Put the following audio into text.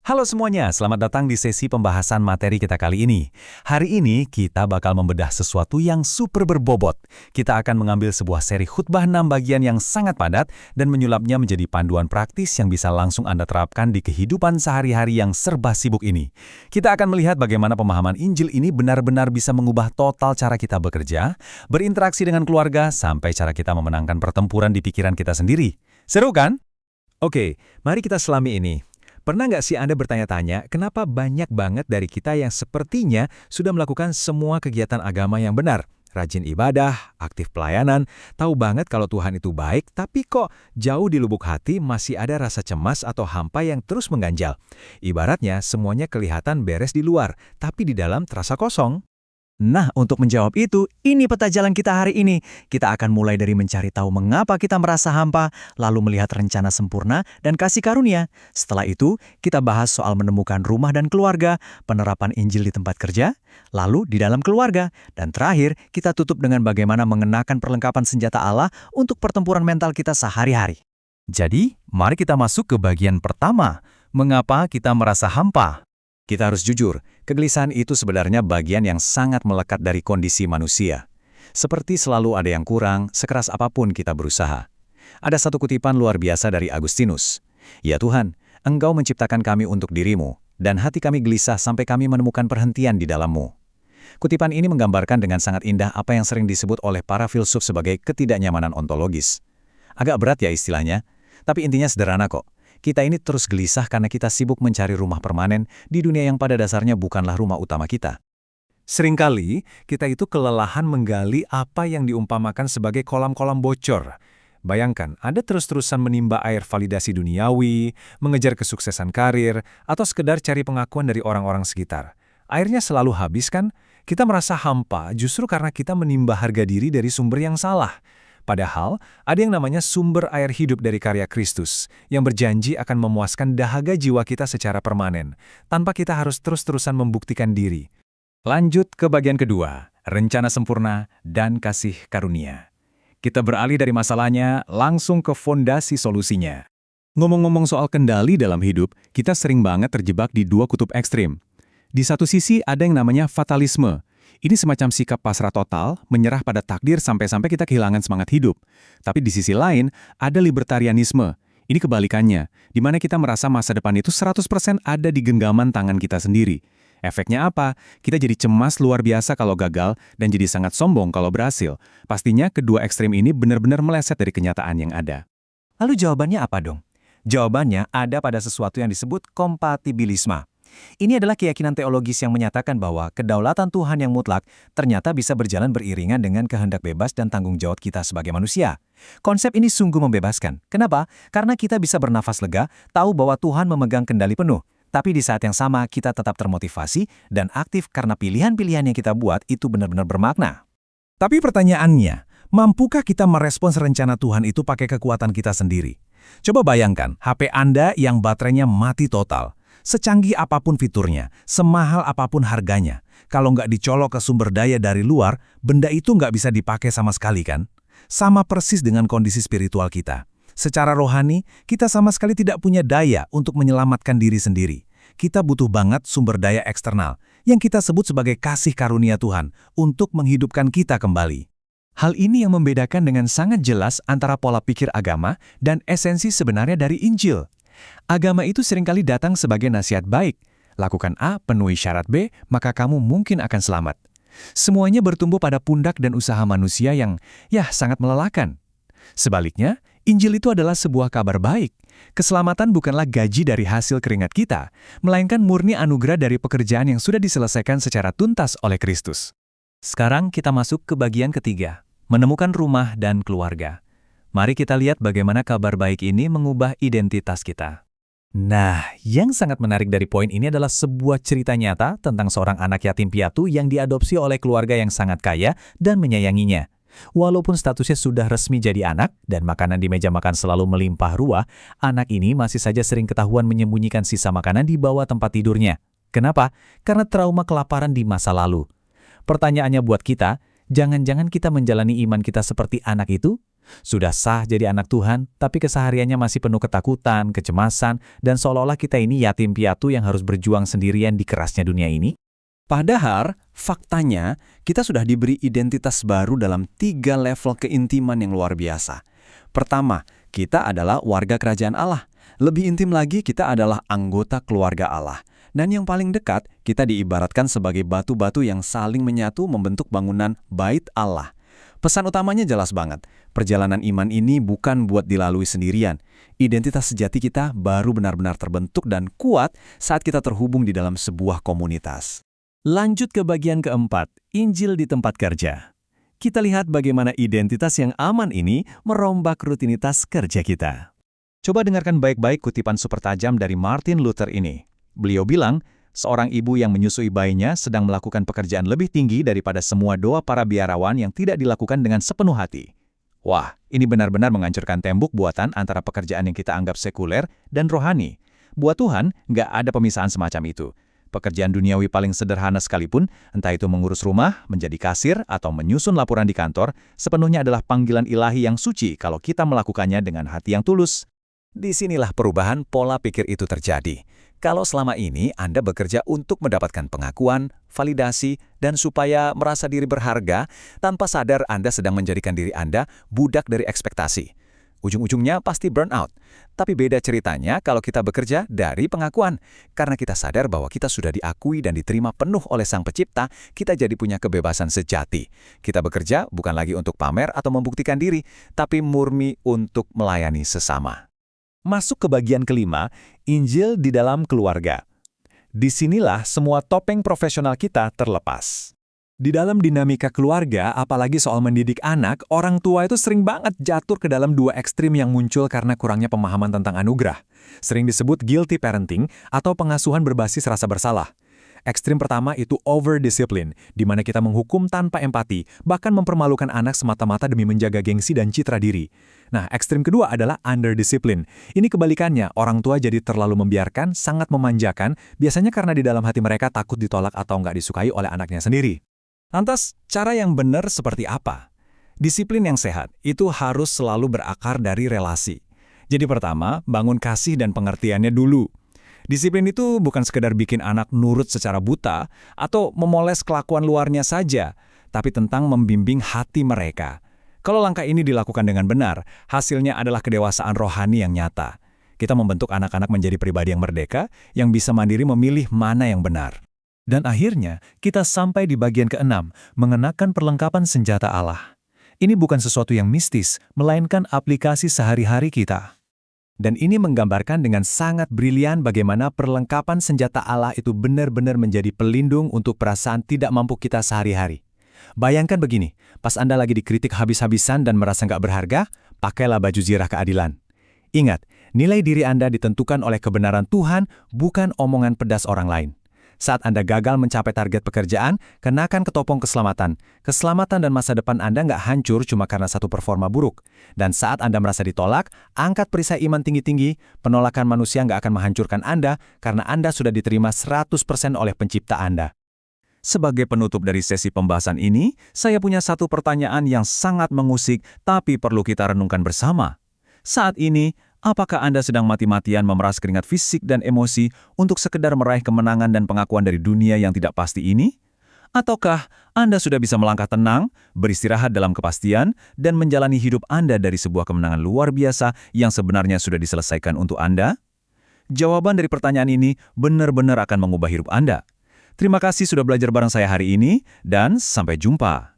Halo semuanya, selamat datang di sesi pembahasan materi kita kali ini. Hari ini kita bakal membedah sesuatu yang super berbobot. Kita akan mengambil sebuah seri khutbah 6 bagian yang sangat padat dan menyulapnya menjadi panduan praktis yang bisa langsung Anda terapkan di kehidupan sehari-hari yang serba sibuk ini. Kita akan melihat bagaimana pemahaman Injil ini benar-benar bisa mengubah total cara kita bekerja, berinteraksi dengan keluarga, sampai cara kita memenangkan pertempuran di pikiran kita sendiri. Seru kan? Oke, mari kita selami ini. Pernah nggak sih Anda bertanya-tanya kenapa banyak banget dari kita yang sepertinya sudah melakukan semua kegiatan agama yang benar? Rajin ibadah, aktif pelayanan, tahu banget kalau Tuhan itu baik, tapi kok jauh di lubuk hati masih ada rasa cemas atau hampa yang terus mengganjal. Ibaratnya semuanya kelihatan beres di luar, tapi di dalam terasa kosong. Nah, untuk menjawab itu, ini peta jalan kita hari ini. Kita akan mulai dari mencari tahu mengapa kita merasa hampa, lalu melihat rencana sempurna dan kasih karunia. Setelah itu, kita bahas soal menemukan rumah dan keluarga, penerapan Injil di tempat kerja, lalu di dalam keluarga, dan terakhir, kita tutup dengan bagaimana mengenakan perlengkapan senjata Allah untuk pertempuran mental kita sehari-hari. Jadi, mari kita masuk ke bagian pertama. Mengapa kita merasa hampa? Kita harus jujur, kegelisahan itu sebenarnya bagian yang sangat melekat dari kondisi manusia. Seperti selalu ada yang kurang, sekeras apapun kita berusaha. Ada satu kutipan luar biasa dari Agustinus. Ya Tuhan, Engkau menciptakan kami untuk dirimu, dan hati kami gelisah sampai kami menemukan perhentian di dalam-Mu. Kutipan ini menggambarkan dengan sangat indah apa yang sering disebut oleh para filsuf sebagai ketidaknyamanan ontologis. Agak berat ya istilahnya, tapi intinya sederhana kok. Kita ini terus gelisah karena kita sibuk mencari rumah permanen di dunia yang pada dasarnya bukanlah rumah utama kita. Seringkali, kita itu kelelahan menggali apa yang diumpamakan sebagai kolam-kolam bocor. Bayangkan, Anda terus-terusan menimba air validasi duniawi, mengejar kesuksesan karir, atau sekedar cari pengakuan dari orang-orang sekitar. Airnya selalu habis kan? Kita merasa hampa justru karena kita menimba harga diri dari sumber yang salah. Padahal, ada yang namanya sumber air hidup dari karya Kristus, yang berjanji akan memuaskan dahaga jiwa kita secara permanen, tanpa kita harus terus-terusan membuktikan diri. Lanjut ke bagian kedua, rencana sempurna dan kasih karunia. Kita beralih dari masalahnya, langsung ke fondasi solusinya. Ngomong-ngomong soal kendali dalam hidup, kita sering banget terjebak di dua kutub ekstrim. Di satu sisi ada yang namanya fatalisme. Ini semacam sikap pasrah total, menyerah pada takdir sampai-sampai kita kehilangan semangat hidup. Tapi di sisi lain, ada libertarianisme. Ini kebalikannya, di mana kita merasa masa depan itu 100% ada di genggaman tangan kita sendiri. Efeknya apa? Kita jadi cemas luar biasa kalau gagal dan jadi sangat sombong kalau berhasil. Pastinya kedua ekstrem ini benar-benar meleset dari kenyataan yang ada. Lalu jawabannya apa dong? Jawabannya ada pada sesuatu yang disebut kompatibilisme. Ini adalah keyakinan teologis yang menyatakan bahwa kedaulatan Tuhan yang mutlak ternyata bisa berjalan beriringan dengan kehendak bebas dan tanggung jawab kita sebagai manusia. Konsep ini sungguh membebaskan. Kenapa? Karena kita bisa bernafas lega, tahu bahwa Tuhan memegang kendali penuh. Tapi di saat yang sama kita tetap termotivasi dan aktif karena pilihan-pilihan yang kita buat itu benar-benar bermakna. Tapi pertanyaannya, mampukah kita merespons rencana Tuhan itu pakai kekuatan kita sendiri? Coba bayangkan, HP Anda yang baterainya mati total. Secanggih apapun fiturnya, semahal apapun harganya, kalau nggak dicolok ke sumber daya dari luar, benda itu nggak bisa dipakai sama sekali kan? Sama persis dengan kondisi spiritual kita. Secara rohani, kita sama sekali tidak punya daya untuk menyelamatkan diri sendiri. Kita butuh banget sumber daya eksternal, yang kita sebut sebagai kasih karunia Tuhan, untuk menghidupkan kita kembali. Hal ini yang membedakan dengan sangat jelas antara pola pikir agama dan esensi sebenarnya dari Injil. Agama itu seringkali datang sebagai nasihat baik. Lakukan A, penuhi syarat B, maka kamu mungkin akan selamat. Semuanya bertumbuh pada pundak dan usaha manusia yang, sangat melelahkan. Sebaliknya, Injil itu adalah sebuah kabar baik. Keselamatan bukanlah gaji dari hasil keringat kita, melainkan murni anugerah dari pekerjaan yang sudah diselesaikan secara tuntas oleh Kristus. Sekarang kita masuk ke bagian ketiga, menemukan rumah dan keluarga. Mari kita lihat bagaimana kabar baik ini mengubah identitas kita. Nah, yang sangat menarik dari poin ini adalah sebuah cerita nyata tentang seorang anak yatim piatu yang diadopsi oleh keluarga yang sangat kaya dan menyayanginya. Walaupun statusnya sudah resmi jadi anak dan makanan di meja makan selalu melimpah ruah, anak ini masih saja sering ketahuan menyembunyikan sisa makanan di bawah tempat tidurnya. Kenapa? Karena trauma kelaparan di masa lalu. Pertanyaannya buat kita, jangan-jangan kita menjalani iman kita seperti anak itu? Sudah sah jadi anak Tuhan, tapi kesehariannya masih penuh ketakutan, kecemasan, dan seolah-olah kita ini yatim piatu yang harus berjuang sendirian di kerasnya dunia ini. Padahal, faktanya, kita sudah diberi identitas baru dalam 3 level keintiman yang luar biasa. Pertama, kita adalah warga kerajaan Allah. Lebih intim lagi, kita adalah anggota keluarga Allah. Dan yang paling dekat, kita diibaratkan sebagai batu-batu yang saling menyatu membentuk bangunan Bait Allah. Pesan utamanya jelas banget. Perjalanan iman ini bukan buat dilalui sendirian. Identitas sejati kita baru benar-benar terbentuk dan kuat saat kita terhubung di dalam sebuah komunitas. Lanjut ke bagian keempat, Injil di tempat kerja. Kita lihat bagaimana identitas yang aman ini merombak rutinitas kerja kita. Coba dengarkan baik-baik kutipan super tajam dari Martin Luther ini. Beliau bilang, seorang ibu yang menyusui bayinya sedang melakukan pekerjaan lebih tinggi daripada semua doa para biarawan yang tidak dilakukan dengan sepenuh hati. Wah, ini benar-benar menghancurkan tembok buatan antara pekerjaan yang kita anggap sekuler dan rohani. Buat Tuhan, nggak ada pemisahan semacam itu. Pekerjaan duniawi paling sederhana sekalipun, entah itu mengurus rumah, menjadi kasir, atau menyusun laporan di kantor, sepenuhnya adalah panggilan ilahi yang suci kalau kita melakukannya dengan hati yang tulus. Disinilah perubahan pola pikir itu terjadi. Kalau selama ini Anda bekerja untuk mendapatkan pengakuan, validasi, dan supaya merasa diri berharga, tanpa sadar Anda sedang menjadikan diri Anda budak dari ekspektasi. Ujung-ujungnya pasti burnout. Tapi beda ceritanya kalau kita bekerja dari pengakuan. Karena kita sadar bahwa kita sudah diakui dan diterima penuh oleh Sang Pencipta, kita jadi punya kebebasan sejati. Kita bekerja bukan lagi untuk pamer atau membuktikan diri, tapi murni untuk melayani sesama. Masuk ke bagian kelima, Injil di dalam keluarga. Disinilah semua topeng profesional kita terlepas. Di dalam dinamika keluarga, apalagi soal mendidik anak, orang tua itu sering banget jatuh ke dalam 2 ekstrim yang muncul karena kurangnya pemahaman tentang anugerah. Sering disebut guilty parenting atau pengasuhan berbasis rasa bersalah. Ekstrim pertama itu over-discipline, di mana kita menghukum tanpa empati, bahkan mempermalukan anak semata-mata demi menjaga gengsi dan citra diri. Nah, ekstrim kedua adalah under-discipline. Ini kebalikannya, orang tua jadi terlalu membiarkan, sangat memanjakan, biasanya karena di dalam hati mereka takut ditolak atau nggak disukai oleh anaknya sendiri. Lantas, cara yang benar seperti apa? Disiplin yang sehat itu harus selalu berakar dari relasi. Jadi pertama, bangun kasih dan pengertiannya dulu. Disiplin itu bukan sekedar bikin anak nurut secara buta atau memoles kelakuan luarnya saja, tapi tentang membimbing hati mereka. Kalau langkah ini dilakukan dengan benar, hasilnya adalah kedewasaan rohani yang nyata. Kita membentuk anak-anak menjadi pribadi yang merdeka, yang bisa mandiri memilih mana yang benar. Dan akhirnya, kita sampai di bagian keenam, mengenakan perlengkapan senjata Allah. Ini bukan sesuatu yang mistis, melainkan aplikasi sehari-hari kita. Dan ini menggambarkan dengan sangat brilian bagaimana perlengkapan senjata Allah itu benar-benar menjadi pelindung untuk perasaan tidak mampu kita sehari-hari. Bayangkan begini, pas Anda lagi dikritik habis-habisan dan merasa nggak berharga, pakailah baju zirah keadilan. Ingat, nilai diri Anda ditentukan oleh kebenaran Tuhan, bukan omongan pedas orang lain. Saat Anda gagal mencapai target pekerjaan, kenakan ketopong keselamatan. Keselamatan dan masa depan Anda nggak hancur cuma karena satu performa buruk. Dan saat Anda merasa ditolak, angkat perisai iman tinggi-tinggi, penolakan manusia nggak akan menghancurkan Anda karena Anda sudah diterima 100% oleh pencipta Anda. Sebagai penutup dari sesi pembahasan ini, saya punya satu pertanyaan yang sangat mengusik tapi perlu kita renungkan bersama. Saat ini, apakah Anda sedang mati-matian memeras keringat fisik dan emosi untuk sekedar meraih kemenangan dan pengakuan dari dunia yang tidak pasti ini? Ataukah Anda sudah bisa melangkah tenang, beristirahat dalam kepastian, dan menjalani hidup Anda dari sebuah kemenangan luar biasa yang sebenarnya sudah diselesaikan untuk Anda? Jawaban dari pertanyaan ini benar-benar akan mengubah hidup Anda. Terima kasih sudah belajar bareng saya hari ini, dan sampai jumpa.